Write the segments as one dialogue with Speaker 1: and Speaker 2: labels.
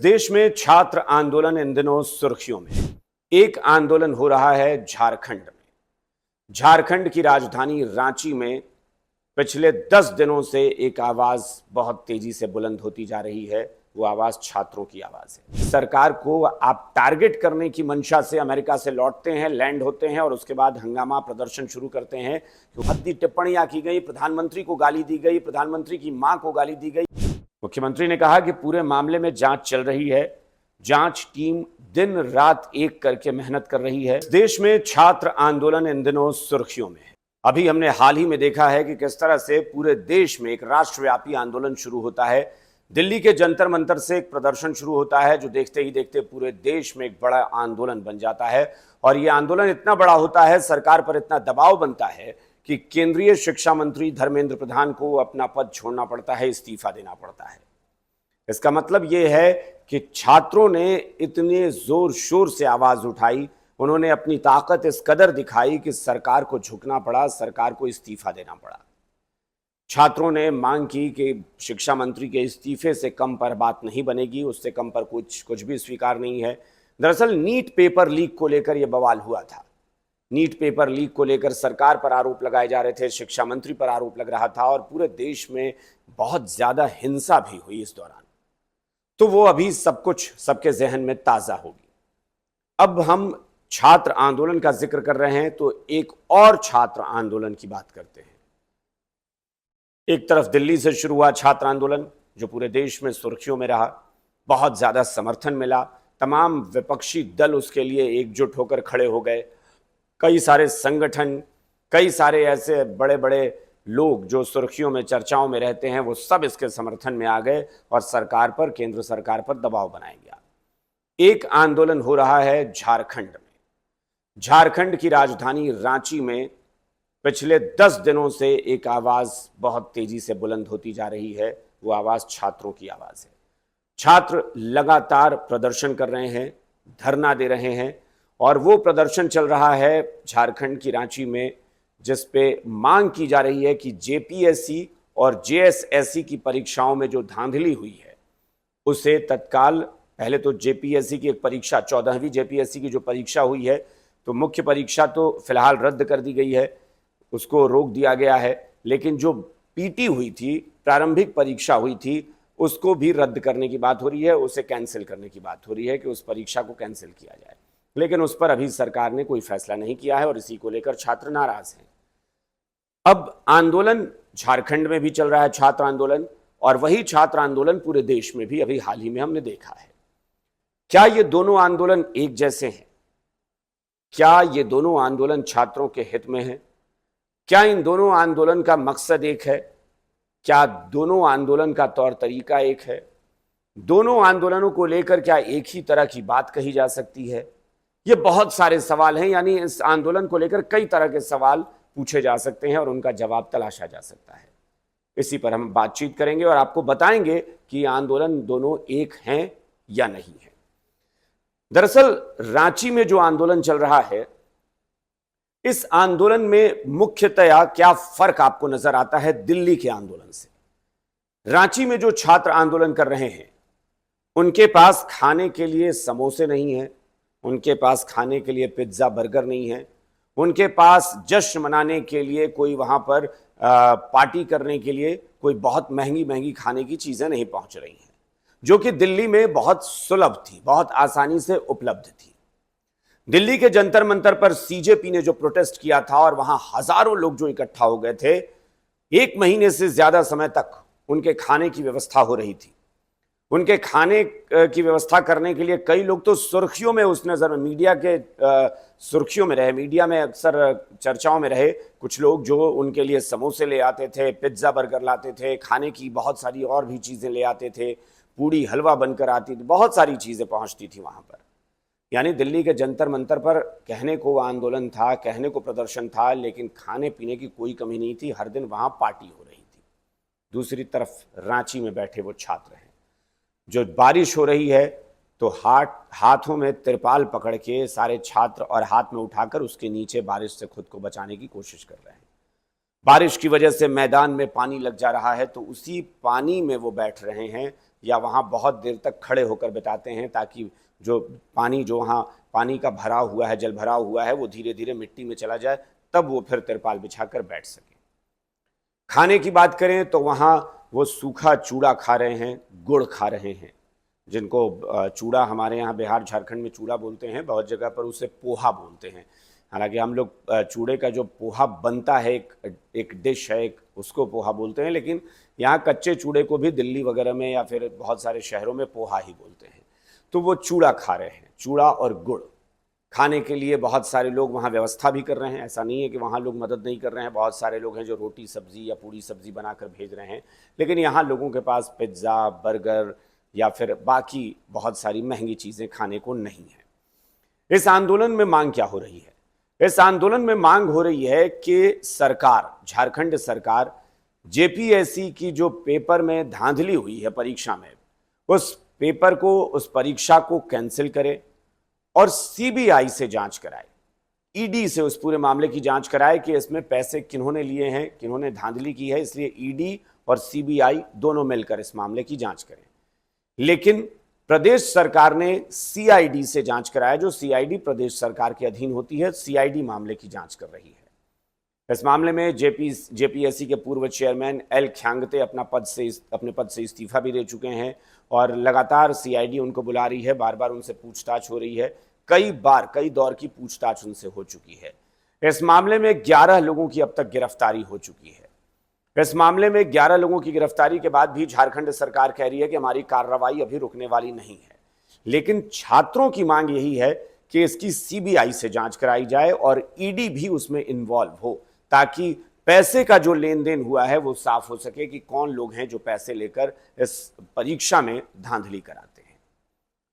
Speaker 1: देश में छात्र आंदोलन इन दिनों सुर्खियों में। एक आंदोलन हो रहा है झारखंड में। झारखंड की राजधानी रांची में पिछले 10 दिनों से एक आवाज बहुत तेजी से बुलंद होती जा रही है। वो आवाज छात्रों की आवाज है। सरकार को आप टारगेट करने की मंशा से अमेरिका से लौटते हैं, लैंड होते हैं और उसके बाद हंगामा प्रदर्शन शुरू करते हैं। भद्दी टिप्पणियां की गई, प्रधानमंत्री को गाली दी गई, प्रधानमंत्री की मां को गाली दी गई। मुख्यमंत्री ने कहा कि पूरे मामले में जांच चल रही है। जांच टीम दिन रात एक करके मेहनत कर रही है। देश में छात्र आंदोलन इन दिनों सुर्खियों में है। अभी हमने हाल ही में देखा है कि किस तरह से पूरे देश में एक राष्ट्रव्यापी आंदोलन शुरू होता है। दिल्ली के जंतर मंतर से एक प्रदर्शन शुरू होता है जो देखते ही देखते पूरे देश में एक बड़ा आंदोलन बन जाता है। और यह आंदोलन इतना बड़ा होता है, सरकार पर इतना दबाव बनता है कि केंद्रीय शिक्षा मंत्री धर्मेंद्र प्रधान को अपना पद छोड़ना पड़ता है, इस्तीफा देना पड़ता है। इसका मतलब यह है कि छात्रों ने इतने जोर शोर से आवाज उठाई, उन्होंने अपनी ताकत इस कदर दिखाई कि सरकार को झुकना पड़ा, सरकार को इस्तीफा देना पड़ा। छात्रों ने मांग की कि शिक्षा मंत्री के इस्तीफे से कम पर बात नहीं बनेगी, उससे कम पर कुछ भी स्वीकार नहीं है। दरअसल नीट पेपर लीक को लेकर यह बवाल हुआ था। नीट पेपर लीक को लेकर सरकार पर आरोप लगाए जा रहे थे, शिक्षा मंत्री पर आरोप लग रहा था और पूरे देश में बहुत ज्यादा हिंसा भी हुई इस दौरान। तो वो अभी सब कुछ सबके जहन में ताजा होगी। अब हम छात्र आंदोलन का जिक्र कर रहे हैं तो एक और छात्र आंदोलन की बात करते हैं। एक तरफ दिल्ली से शुरू हुआ छात्र आंदोलन जो पूरे देश में सुर्खियों में रहा, बहुत ज्यादा समर्थन मिला, तमाम विपक्षी दल उसके लिए एकजुट होकर खड़े हो गए। कई सारे संगठन, कई सारे ऐसे बड़े बड़े लोग जो सुर्खियों में चर्चाओं में रहते हैं, वो सब इसके समर्थन में आ गए और सरकार पर, केंद्र सरकार पर दबाव बनाया गया। एक आंदोलन हो रहा है झारखंड में। झारखंड की राजधानी रांची में पिछले 10 दिनों से एक आवाज बहुत तेजी से बुलंद होती जा रही है। वो आवाज छात्रों की आवाज है। छात्र लगातार प्रदर्शन कर रहे हैं, धरना दे रहे हैं और वो प्रदर्शन चल रहा है झारखंड की रांची में, जिस पे मांग की जा रही है कि जेपीएससी और जेएसएससी की परीक्षाओं में जो धांधली हुई है उसे तत्काल, पहले तो जेपीएससी की एक परीक्षा, 14वीं जेपीएससी की जो परीक्षा हुई है, तो मुख्य परीक्षा तो फिलहाल रद्द कर दी गई है, उसको रोक दिया गया है। लेकिन जो पीटी हुई थी, प्रारंभिक परीक्षा हुई थी, उसको भी रद्द करने की बात हो रही है, उसे कैंसिल करने की बात हो रही है कि उस परीक्षा को कैंसिल किया जाए। लेकिन उस पर अभी सरकार ने कोई फैसला नहीं किया है और इसी को लेकर छात्र नाराज हैं। अब आंदोलन झारखंड में भी चल रहा है, छात्र आंदोलन, और वही छात्र आंदोलन पूरे देश में भी अभी हाल ही में हमने देखा है। क्या ये दोनों आंदोलन एक जैसे हैं? क्या ये दोनों आंदोलन छात्रों के हित में है? क्या इन दोनों आंदोलन का मकसद एक है? क्या दोनों आंदोलन का तौर तरीका एक है? दोनों आंदोलनों को लेकर क्या एक ही तरह की बात कही जा सकती है? ये बहुत सारे सवाल हैं, यानी इस आंदोलन को लेकर कई तरह के सवाल पूछे जा सकते हैं और उनका जवाब तलाशा जा सकता है। इसी पर हम बातचीत करेंगे और आपको बताएंगे कि आंदोलन दोनों एक हैं या नहीं है। दरअसल रांची में जो आंदोलन चल रहा है, इस आंदोलन में मुख्यतया क्या फर्क आपको नजर आता है दिल्ली के आंदोलन से? रांची में जो छात्र आंदोलन कर रहे हैं उनके पास खाने के लिए समोसे नहीं है, उनके पास खाने के लिए पिज्जा बर्गर नहीं है, उनके पास जश्न मनाने के लिए कोई वहां पर पार्टी करने के लिए कोई बहुत महंगी महंगी खाने की चीजें नहीं पहुंच रही हैं, जो कि दिल्ली में बहुत सुलभ थी, बहुत आसानी से उपलब्ध थी। दिल्ली के जंतर मंतर पर सीजेपी ने जो प्रोटेस्ट किया था और वहां हजारों लोग जो इकट्ठा हो गए थे, 1 महीने से ज्यादा समय तक उनके खाने की व्यवस्था हो रही थी। उनके खाने की व्यवस्था करने के लिए कई लोग तो सुर्खियों में, उस नजर में, मीडिया के सुर्खियों में रहे, मीडिया में अक्सर चर्चाओं में रहे। कुछ लोग जो उनके लिए समोसे ले आते थे, पिज्जा बर्गर लाते थे, खाने की बहुत सारी और भी चीजें ले आते थे, पूड़ी हलवा बनकर आती थी, बहुत सारी चीजें पहुंचती थी वहां पर। यानी दिल्ली के जंतर मंतर पर कहने को आंदोलन था, कहने को प्रदर्शन था, लेकिन खाने पीने की कोई कमी नहीं थी, हर दिन वहां पार्टी हो रही थी। दूसरी तरफ रांची में बैठे वो छात्र हैं जो बारिश हो रही है तो हाथों में तिरपाल पकड़ के सारे छात्र और हाथ में उठाकर उसके नीचे बारिश से खुद को बचाने की कोशिश कर रहे हैं। बारिश की वजह से मैदान में पानी लग जा रहा है तो उसी पानी में वो बैठ रहे हैं या वहाँ बहुत देर तक खड़े होकर बिताते हैं ताकि जो वहाँ पानी का भरा हुआ है, जल भरा हुआ है, वो धीरे धीरे मिट्टी में चला जाए, तब वो फिर तिरपाल बिछाकर बैठ सके। खाने की बात करें तो वहाँ वो सूखा चूड़ा खा रहे हैं, गुड़ खा रहे हैं, जिनको चूड़ा हमारे यहाँ बिहार झारखंड में चूड़ा बोलते हैं, बहुत जगह पर उसे पोहा बोलते हैं। हालांकि हम लोग चूड़े का जो पोहा बनता है, एक डिश है, उसको पोहा बोलते हैं, लेकिन यहाँ कच्चे चूड़े को भी दिल्ली वगैरह में या फिर बहुत सारे शहरों में पोहा ही बोलते हैं। तो वो चूड़ा खा रहे हैं, चूड़ा और गुड़ खाने के लिए बहुत सारे लोग वहाँ व्यवस्था भी कर रहे हैं। ऐसा नहीं है कि वहाँ लोग मदद नहीं कर रहे हैं, बहुत सारे लोग हैं जो रोटी सब्जी या पूरी सब्जी बनाकर भेज रहे हैं, लेकिन यहाँ लोगों के पास पिज्ज़ा, बर्गर या फिर बाकी बहुत सारी महंगी चीज़ें खाने को नहीं है। इस आंदोलन में मांग क्या हो रही है? इस आंदोलन में मांग हो रही है कि सरकार, झारखंड सरकार, जेपीएससी की जो पेपर में धांधली हुई है परीक्षा में, उस पेपर को, उस परीक्षा को कैंसिल करे और सीबीआई से जांच कराए, ईडी से उस पूरे मामले की जांच कराए कि इसमें पैसे किन्होंने लिए हैं, किन्होंने धांधली की है। इसलिए ईडी और सीबीआई दोनों मिलकर इस मामले की जांच करें। लेकिन प्रदेश सरकार ने सीआईडी से जांच कराया, जो सीआईडी प्रदेश सरकार के अधीन होती है, सीआईडी मामले की जांच कर रही है। इस मामले में जेपीएससी के पूर्व चेयरमैन एल ख्यांगते अपने पद से इस्तीफा भी दे चुके हैं और लगातार सीआईडी उनको बुला रही है, बार बार उनसे पूछताछ हो रही है, कई दौर की पूछताछ उनसे हो चुकी है। इस मामले में 11 लोगों की अब तक गिरफ्तारी हो चुकी है। इस मामले में 11 लोगों की गिरफ्तारी के बाद भी झारखंड सरकार कह रही है कि हमारी कार्रवाई अभी रुकने वाली नहीं है। लेकिन छात्रों की मांग यही है कि इसकी सीबीआई से जांच कराई जाए और ईडी भी उसमें इन्वॉल्व हो, ताकि पैसे का जो लेन देन हुआ है वो साफ हो सके कि कौन लोग हैं जो पैसे लेकर इस परीक्षा में धांधली कराते हैं।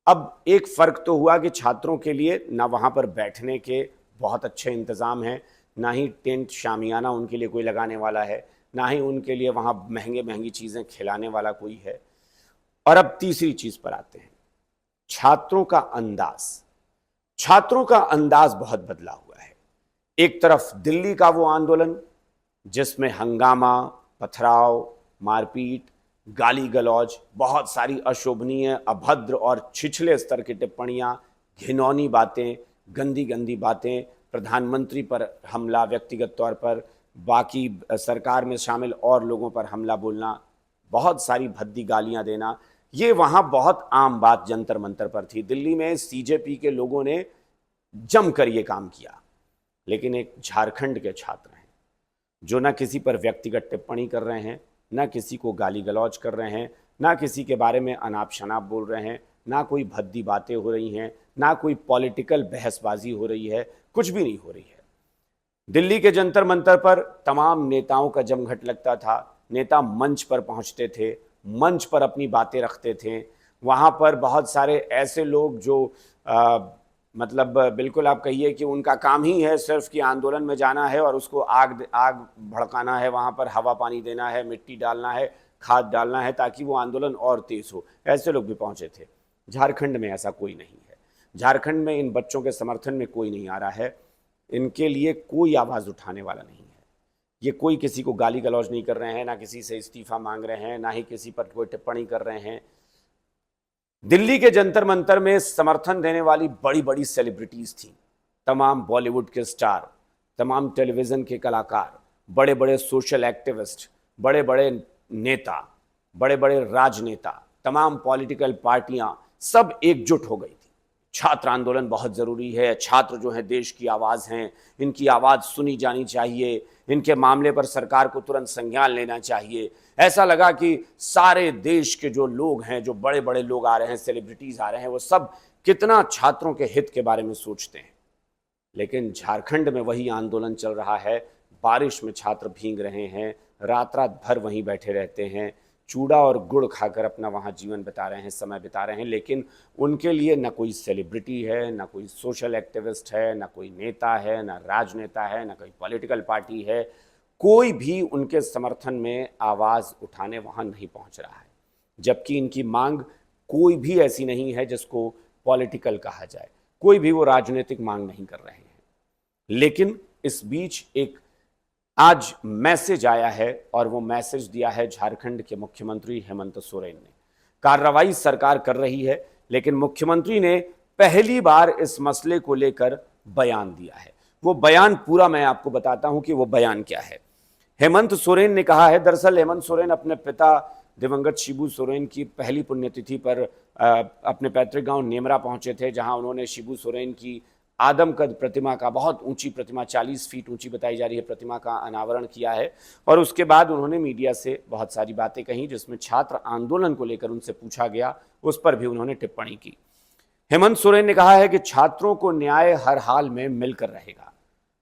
Speaker 1: अब एक फर्क तो हुआ कि छात्रों के लिए ना वहां पर बैठने के बहुत अच्छे इंतजाम हैं, ना ही टेंट शामियाना उनके लिए कोई लगाने वाला है, ना ही उनके लिए वहां महंगी चीजें खिलाने वाला कोई है। और अब तीसरी चीज पर आते हैं, छात्रों का अंदाज बहुत बदला हुआ है। एक तरफ दिल्ली का वो आंदोलन जिसमें हंगामा, पथराव, मारपीट, गाली गलौज, बहुत सारी अशोभनीय, अभद्र और छिछले स्तर की टिप्पणियां, घिनौनी बातें, गंदी बातें, प्रधानमंत्री पर हमला, व्यक्तिगत तौर पर बाकी सरकार में शामिल और लोगों पर हमला बोलना, बहुत सारी भद्दी गालियां देना, ये वहां बहुत आम बात जंतर मंतर पर थी। दिल्ली में सीजेपी के लोगों ने जमकर ये काम किया। लेकिन एक झारखंड के छात्र हैं जो ना किसी पर व्यक्तिगत टिप्पणी कर रहे हैं, ना किसी को गाली गलौज कर रहे हैं, ना किसी के बारे में अनाप शनाप बोल रहे हैं, ना कोई भद्दी बातें हो रही हैं, ना कोई पॉलिटिकल बहसबाजी हो रही है, कुछ भी नहीं हो रही है। दिल्ली के जंतर मंतर पर तमाम नेताओं का जमघट लगता था। नेता मंच पर पहुंचते थे, मंच पर अपनी बातें रखते थे। वहां पर बहुत सारे ऐसे लोग जो मतलब बिल्कुल आप कहिए कि उनका काम ही है सिर्फ कि आंदोलन में जाना है और उसको आग भड़काना है, वहां पर हवा पानी देना है, मिट्टी डालना है, खाद डालना है ताकि वो आंदोलन और तेज हो। ऐसे लोग भी पहुंचे थे। झारखंड में ऐसा कोई नहीं है। झारखंड में इन बच्चों के समर्थन में कोई नहीं आ रहा है। इनके लिए कोई आवाज़ उठाने वाला नहीं है। ये कोई किसी को गाली गलौज नहीं कर रहे हैं, ना किसी से इस्तीफा मांग रहे हैं, ना ही किसी पर कोई टिप्पणी कर रहे हैं। दिल्ली के जंतर मंतर में समर्थन देने वाली बड़ी बड़ी सेलिब्रिटीज थी, तमाम बॉलीवुड के स्टार, तमाम टेलीविजन के कलाकार, बड़े बड़े सोशल एक्टिविस्ट, बड़े बड़े नेता, बड़े बड़े राजनेता, तमाम पॉलिटिकल पार्टियां सब एकजुट हो गई थी। छात्र आंदोलन बहुत ज़रूरी है, छात्र जो हैं देश की आवाज़ हैं, इनकी आवाज़ सुनी जानी चाहिए, इनके मामले पर सरकार को तुरंत संज्ञान लेना चाहिए। ऐसा लगा कि सारे देश के जो लोग हैं, जो बड़े बड़े लोग आ रहे हैं, सेलिब्रिटीज़ आ रहे हैं, वो सब कितना छात्रों के हित के बारे में सोचते हैं। लेकिन झारखंड में वही आंदोलन चल रहा है। बारिश में छात्र भीग रहे हैं, रात रात भर वहीं बैठे रहते हैं, चूड़ा और गुड़ खाकर अपना वहाँ जीवन बिता रहे हैं, समय बिता रहे हैं। लेकिन उनके लिए ना कोई सेलिब्रिटी है, ना कोई सोशल एक्टिविस्ट है, ना कोई नेता है, ना राजनेता है, ना कोई पॉलिटिकल पार्टी है। कोई भी उनके समर्थन में आवाज़ उठाने वहाँ नहीं पहुँच रहा है। जबकि इनकी मांग कोई भी ऐसी नहीं है जिसको पॉलिटिकल कहा जाए, कोई भी वो राजनीतिक मांग नहीं कर रहे हैं। लेकिन इस बीच एक आज मैसेज आया है और वो मैसेज दिया है झारखंड के मुख्यमंत्री हेमंत सोरेन ने। कार्रवाई सरकार कर रही है, लेकिन मुख्यमंत्री ने पहली बार इस मसले को लेकर बयान दिया है। वो बयान पूरा मैं आपको बताता हूं कि वो बयान क्या है। हेमंत सोरेन ने कहा है, दरअसल हेमंत सोरेन अपने पिता दिवंगत शिबू सोरेन की पहली पुण्यतिथि पर अपने पैतृक गांव नेमरा पहुंचे थे, जहां उन्होंने शिबू सोरेन की आदमकद प्रतिमा का, बहुत ऊंची प्रतिमा, 40 फीट ऊंची बताई जा रही है, प्रतिमा का अनावरण किया है। और उसके बाद उन्होंने मीडिया से बहुत सारी बातें कही, जिसमें छात्र आंदोलन को लेकर उनसे पूछा गया, उस पर भी उन्होंने टिप्पणी की। हेमंत सोरेन ने कहा है कि छात्रों को न्याय हर हाल में मिलकर रहेगा।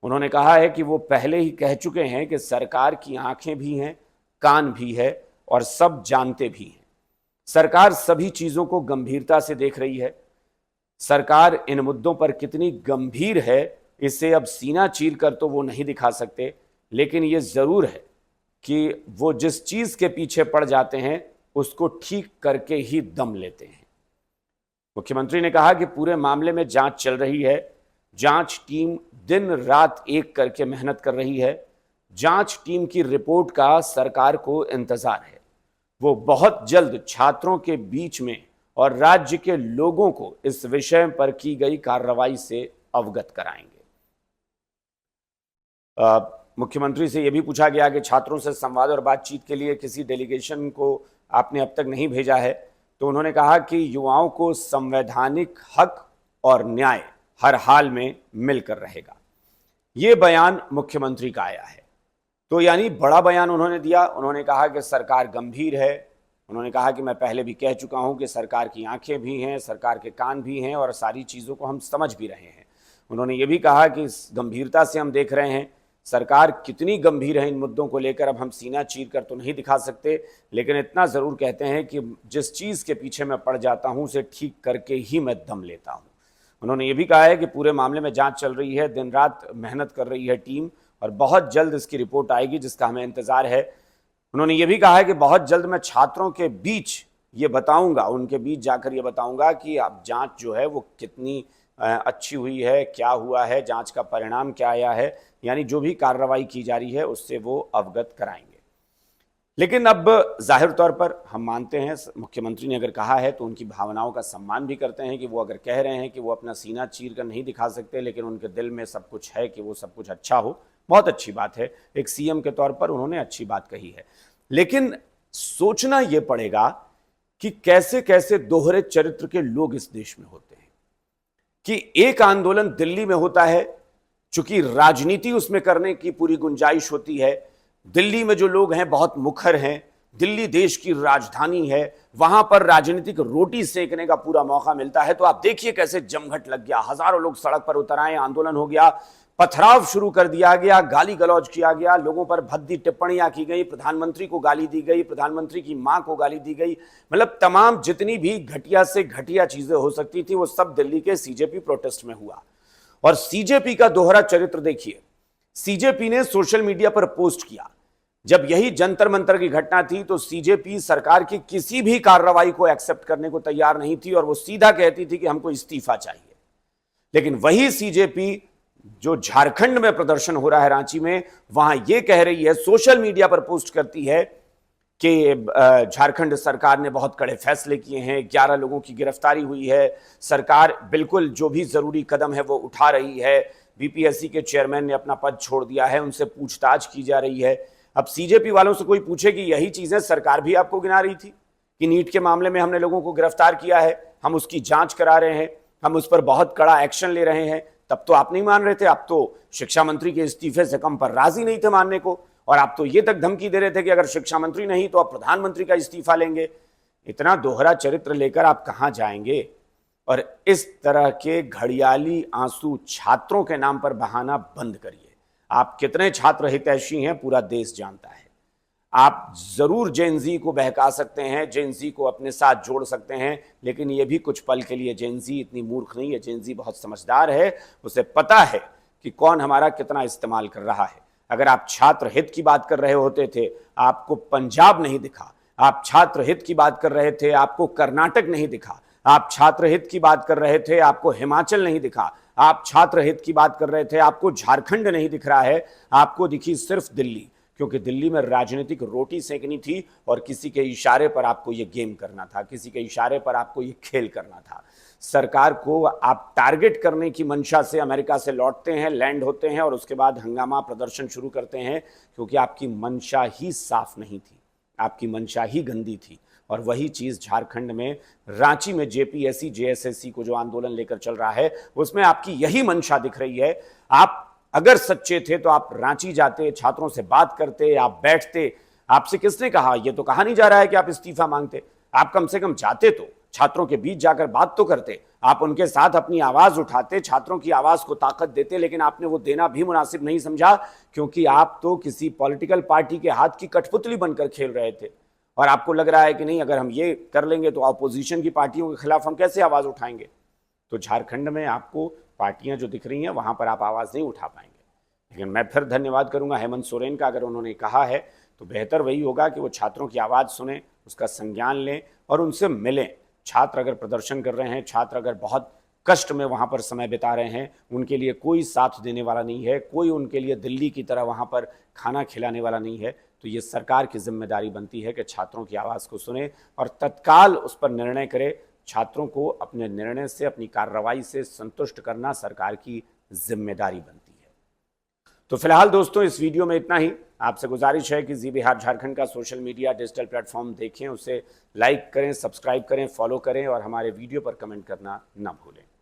Speaker 1: उन्होंने कहा है कि वो पहले ही कह चुके हैं कि सरकार की आंखें भी हैं, कान भी है और सब जानते भी हैं। सरकार सभी चीजों को गंभीरता से देख रही है। सरकार इन मुद्दों पर कितनी गंभीर है, इसे अब सीना चीर कर तो वो नहीं दिखा सकते, लेकिन ये जरूर है कि वो जिस चीज के पीछे पड़ जाते हैं उसको ठीक करके ही दम लेते हैं। मुख्यमंत्री ने कहा कि पूरे मामले में जांच चल रही है। जांच टीम दिन रात एक करके मेहनत कर रही है। जांच टीम की रिपोर्ट का सरकार को इंतजार है। वो बहुत जल्द छात्रों के बीच में और राज्य के लोगों को इस विषय पर की गई कार्रवाई से अवगत कराएंगे। मुख्यमंत्री से यह भी पूछा गया कि छात्रों से संवाद और बातचीत के लिए किसी डेलीगेशन को आपने अब तक नहीं भेजा है, तो उन्होंने कहा कि युवाओं को संवैधानिक हक और न्याय हर हाल में मिलकर रहेगा। यह बयान मुख्यमंत्री का आया है, तो यानी बड़ा बयान उन्होंने दिया। उन्होंने कहा कि सरकार गंभीर है। उन्होंने कहा कि मैं पहले भी कह चुका हूं कि सरकार की आंखें भी हैं, सरकार के कान भी हैं और सारी चीज़ों को हम समझ भी रहे हैं। उन्होंने ये भी कहा कि इस गंभीरता से हम देख रहे हैं। सरकार कितनी गंभीर है इन मुद्दों को लेकर अब हम सीना चीर कर तो नहीं दिखा सकते, लेकिन इतना ज़रूर कहते हैं कि जिस चीज़ के पीछे मैं पड़ जाता हूँ उसे ठीक करके ही मैं दम लेता हूँ। उन्होंने ये भी कहा है कि पूरे मामले में जांच चल रही है, दिन रात मेहनत कर रही है टीम और बहुत जल्द इसकी रिपोर्ट आएगी, जिसका हमें इंतजार है। उन्होंने ये भी कहा है कि बहुत जल्द मैं छात्रों के बीच ये बताऊंगा, उनके बीच जाकर ये बताऊंगा कि अब जांच जो है वो कितनी अच्छी हुई है, क्या हुआ है, जांच का परिणाम क्या आया है, यानी जो भी कार्रवाई की जा रही है उससे वो अवगत कराएंगे। लेकिन अब जाहिर तौर पर हम मानते हैं मुख्यमंत्री ने अगर कहा है तो उनकी भावनाओं का सम्मान भी करते हैं कि वो अगर कह रहे हैं कि वो अपना सीना चीर कर नहीं दिखा सकते, लेकिन उनके दिल में सब कुछ है कि वो सब कुछ अच्छा हो, बहुत अच्छी बात है। एक सीएम के तौर पर उन्होंने अच्छी बात कही है, लेकिन सोचना यह पड़ेगा कि कैसे कैसे दोहरे चरित्र के लोग इस देश में होते हैं कि एक आंदोलन दिल्ली में होता है, चूंकि राजनीति उसमें करने की पूरी गुंजाइश होती है। दिल्ली में जो लोग हैं बहुत मुखर हैं, दिल्ली देश की राजधानी है, वहां पर राजनीतिक रोटी सेकने का पूरा मौका मिलता है। तो आप देखिए कैसे जमघट लग गया, हजारों लोग सड़क पर उतर आए, आंदोलन हो गया, पथराव शुरू कर दिया गया, गाली गलौज किया गया, लोगों पर भद्दी टिप्पणियां की गई, प्रधानमंत्री को गाली दी गई, प्रधानमंत्री की मां को गाली दी गई, मतलब तमाम जितनी भी घटिया से घटिया चीजें हो सकती थी वो सब दिल्ली के सीजेपी प्रोटेस्ट में हुआ। और सीजेपी का दोहरा चरित्र देखिए, सीजेपी ने सोशल मीडिया पर पोस्ट किया, जब यही जंतर मंतर की घटना थी तो सीजेपी सरकार की किसी भी कार्रवाई को एक्सेप्ट करने को तैयार नहीं थी और वो सीधा कहती थी कि हमको इस्तीफा चाहिए। लेकिन वही सीजेपी जो झारखंड में प्रदर्शन हो रहा है रांची में, वहां यह कह रही है, सोशल मीडिया पर पोस्ट करती है कि झारखंड सरकार ने बहुत कड़े फैसले किए हैं, 11 लोगों की गिरफ्तारी हुई है, सरकार बिल्कुल जो भी जरूरी कदम है वो उठा रही है, बीपीएससी के चेयरमैन ने अपना पद छोड़ दिया है, उनसे पूछताछ की जा रही है। अब सीजेपी वालों से कोई पूछे कि यही चीजें सरकार भी आपको गिना रही थी कि नीट के मामले में हमने लोगों को गिरफ्तार किया है, हम उसकी जांच करा रहे हैं, हम उस पर बहुत कड़ा एक्शन ले रहे हैं, तब तो आप नहीं मान रहे थे। आप तो शिक्षा मंत्री के इस्तीफे से कम पर राजी नहीं थे मानने को, और आप तो ये तक धमकी दे रहे थे कि अगर शिक्षा मंत्री नहीं तो आप प्रधानमंत्री का इस्तीफा लेंगे। इतना दोहरा चरित्र लेकर आप कहां जाएंगे? और इस तरह के घड़ियाली आंसू छात्रों के नाम पर बहाना बंद करिए। आप कितने छात्र हितैषी हैं पूरा देश जानता है। आप जरूर जेनजी को बहका सकते हैं, जेनजी को अपने साथ जोड़ सकते हैं, लेकिन यह भी कुछ पल के लिए, जेनजी इतनी मूर्ख नहीं है, जेनजी बहुत समझदार है, उसे पता है कि कौन हमारा कितना इस्तेमाल कर रहा है। अगर आप छात्र हित की बात कर रहे होते थे, आपको पंजाब नहीं दिखा, आप छात्र हित की बात कर रहे थे, आपको कर्नाटक नहीं दिखा, आप छात्र हित की बात कर रहे थे, आपको हिमाचल नहीं दिखा, आप छात्र हित की बात कर रहे थे, आपको झारखंड नहीं दिख रहा है, आपको दिखी सिर्फ दिल्ली। क्योंकि दिल्ली में राजनीतिक रोटी सेकनी थी और किसी के इशारे पर आपको ये गेम करना था, किसी के इशारे पर आपको ये खेल करना था। सरकार को आप टारगेट करने की मंशा से अमेरिका से लौटते हैं, लैंड होते हैं और उसके बाद हंगामा प्रदर्शन शुरू करते हैं, क्योंकि आपकी मंशा ही साफ नहीं थी, आपकी मंशा ही गंदी थी। और वही चीज झारखंड में रांची में जेपीएससी जेएसएससी को जो आंदोलन लेकर चल रहा है, उसमें आपकी यही मंशा दिख रही है। आप अगर सच्चे थे तो आप रांची जाते, छात्रों से बात करते, आप बैठते। आपसे किसने कहा, यह तो कहा नहीं जा रहा है कि आप इस्तीफा मांगते, आप कम से कम जाते तो छात्रों के बीच जाकर बात तो करते, आप उनके साथ अपनी आवाज उठाते, छात्रों की आवाज को ताकत देते। लेकिन आपने वो देना भी मुनासिब नहीं समझा, क्योंकि आप तो किसी पॉलिटिकल पार्टी के हाथ की कठपुतली बनकर खेल रहे थे और आपको लग रहा है कि नहीं, अगर हम ये कर लेंगे तो अपोजिशन की पार्टियों के खिलाफ हम कैसे आवाज उठाएंगे। तो झारखंड में आपको पार्टियां जो दिख रही हैं वहां पर आप आवाज नहीं उठा पाएंगे। लेकिन मैं फिर धन्यवाद करूंगा हेमंत सोरेन का, अगर उन्होंने कहा है तो बेहतर वही होगा कि वो छात्रों की आवाज सुने, उसका संज्ञान लें और उनसे मिलें। छात्र अगर प्रदर्शन कर रहे हैं, छात्र अगर बहुत कष्ट में वहां पर समय बिता रहे हैं, उनके लिए कोई साथ देने वाला नहीं है, कोई उनके लिए दिल्ली की तरह वहां पर खाना खिलाने वाला नहीं है। तो ये सरकार की जिम्मेदारी बनती है कि छात्रों की आवाज़ को सुने और तत्काल उस पर निर्णय करे। छात्रों को अपने निर्णय से, अपनी कार्रवाई से संतुष्ट करना सरकार की जिम्मेदारी बनती है। तो फिलहाल दोस्तों इस वीडियो में इतना ही। आपसे गुजारिश है कि जी बिहार झारखंड का सोशल मीडिया डिजिटल प्लेटफॉर्म देखें, उसे लाइक करें, सब्सक्राइब करें, फॉलो करें और हमारे वीडियो पर कमेंट करना ना भूलें।